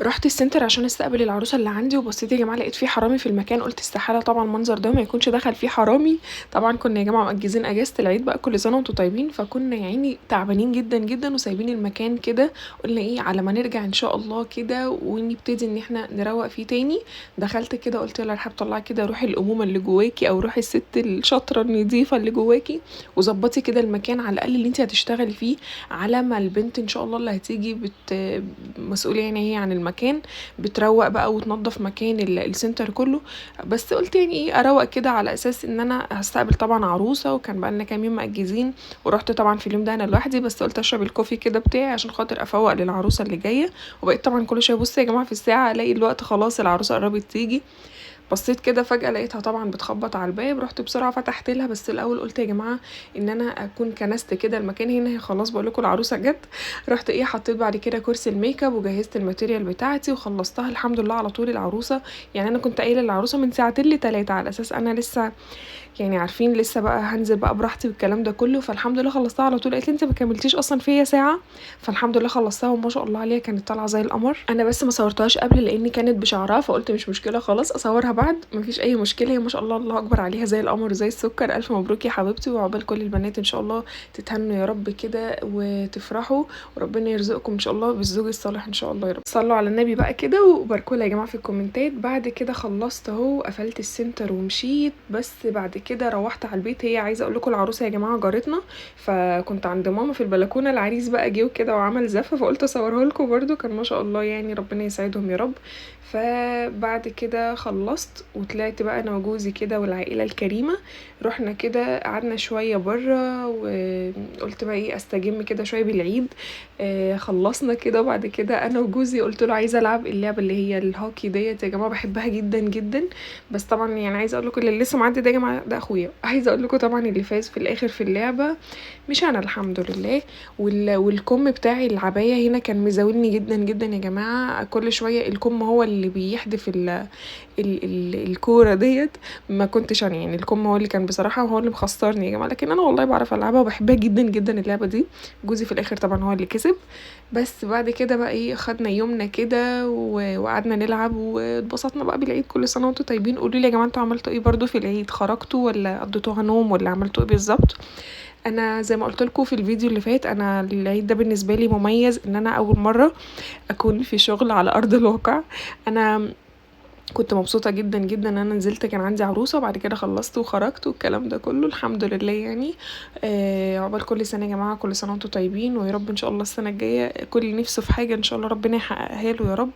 رحت السنتر عشان استقبل العروسه اللي عندي، وبصيت يا جماعه لقيت في حرامي في المكان. قلت استحاله طبعا المنظر ده ما يكونش دخل فيه حرامي. طبعا كنا يا جماعه مأجزين اجازه العيد بقى، كل سنه وانتم طيبين، فكنا يا عيني تعبانين جدا جدا وسايبين المكان كده. قلنا ايه على ما نرجع ان شاء الله كده ونبتدي ان احنا نروق فيه تاني. دخلت كده قلت لها رحاب طلعي كده روحي الامومه اللي جواكي، او روحي الست الشاطره النظيفه اللي جواكي، وظبطي كده المكان على الاقل اللي انت هتشتغلي فيه، على ما البنت ان شاء الله اللي هتيجي مسؤوليه يعني هي عن المكان بتروق بقى وتنظف مكان السنتر كله. بس قلت يعني ايه اروق كده على اساس ان انا هستقبل طبعا عروسه، وكان بقى لنا كام يوم مأجزين. ورحت طبعا في اليوم ده انا لوحدي، بس قلت اشرب الكوفي كده بتاعي عشان خاطر افوق للعروسه اللي جايه. وبقيت طبعا كل شويه بص يا جماعه في الساعه الاقي الوقت خلاص العروسه قربت تيجي. بصيت كده فجأة لقيتها طبعا بتخبط على الباب، رحت بسرعة فتحت لها. بس الأول قلت يا جماعة إن أنا أكون كنست كده المكان هنا، هي خلاص بقول لكم العروسة جت. رحت إيه حطيت بعد كده كرسي الميك اب وجهزت الماتيريال بتاعتي وخلصتها الحمد لله على طول العروسة. يعني أنا كنت قايلة للعروسة من ساعتين ل3 على أساس أنا لسه يعني عارفين لسه بقى هنزل بقى براحتي والكلام ده كله. فالحمد لله خلصتها على طول. قالت لي انت ما كملتيش اصلا فيا ساعه. فالحمد لله خلصتها وما شاء الله عليها كانت طالعه زي القمر. انا بس ما صورتهاش قبل لان كانت بشعرها، فقلت مش مشكله خلاص اصورها بعد، مفيش اي مشكله. هي ما شاء الله الله اكبر عليها زي القمر زي السكر. الف مبروك يا حبيبتي، وعقبال كل البنات ان شاء الله تتهنوا يا رب كده وتفرحوا، وربنا يرزقكم ان شاء الله بالزوج الصالح ان شاء الله يا رب. صلوا على النبي بقى كده وباركوا لها يا جماعه في الكومنتات. بعد كده خلصت اهو قفلت السنتر ومشيت. بس بعد كده روحت على البيت. هي عايزه اقول لكم العروسه يا جماعه جارتنا، فكنت عند ماما في البلكونه. العريس بقى جه كده وعمل زفه، فقلت اصورها لكم برده. كان ما شاء الله يعني ربنا يسعدهم يا رب. فبعد كده خلصت وطلعت بقى انا وجوزي كده والعائله الكريمه. رحنا كده قعدنا شويه بره، وقلت بقى ايه استجم كده شويه بالعيد. خلصنا كده. وبعد كده انا وجوزي قلت له عايزه العب اللعبه اللي هي الهوكي ديت. يا جماعه بحبها جدا جدا. بس طبعا يعني عايزه اقول لكم اللي لسه معدي ده يا جماعه ده اخويا. عايزه اقول لكم طبعا اللي فاز في الاخر في اللعبه مش انا الحمد لله. والكم بتاعي العبايه هنا كان مزاولني جدا جدا يا جماعه. كل شويه الكم هو اللي بيحدف الكوره ديت. ما كنتش انا يعني الكم هو اللي كان بصراحه وهو اللي مخسرني يا جماعه. لكن انا والله بعرف العبها وبحبها جدا جدا اللعبه دي. جوزي في الاخر طبعا هو اللي كسب. بس بعد كده بقى ايه خدنا يومنا كده وقعدنا نلعب واتبسطنا بقى بالعيد. كل سنه وانتم طيبين. قولوا لي يا جماعه انتوا عملتوا ايه برضو في العيد؟ خرجتوا ولا قضيتوها نوم ولا عملتوا ايه بالظبط؟ انا زي ما قلت لكم في الفيديو اللي فات، انا العيد ده بالنسبه لي مميز ان انا اول مره اكون في شغل على ارض الواقع. انا كنت مبسوطة جدا جدا ان انا نزلت، كان عندي عروسة وبعد كده خلصت وخرجت والكلام ده كله الحمد لله يعني. عقبال كل سنة يا جماعة، كل سنة وانتم طيبين، ويا رب ان شاء الله السنة الجاية كل نفسه في حاجة ان شاء الله ربنا يحققها له يا رب.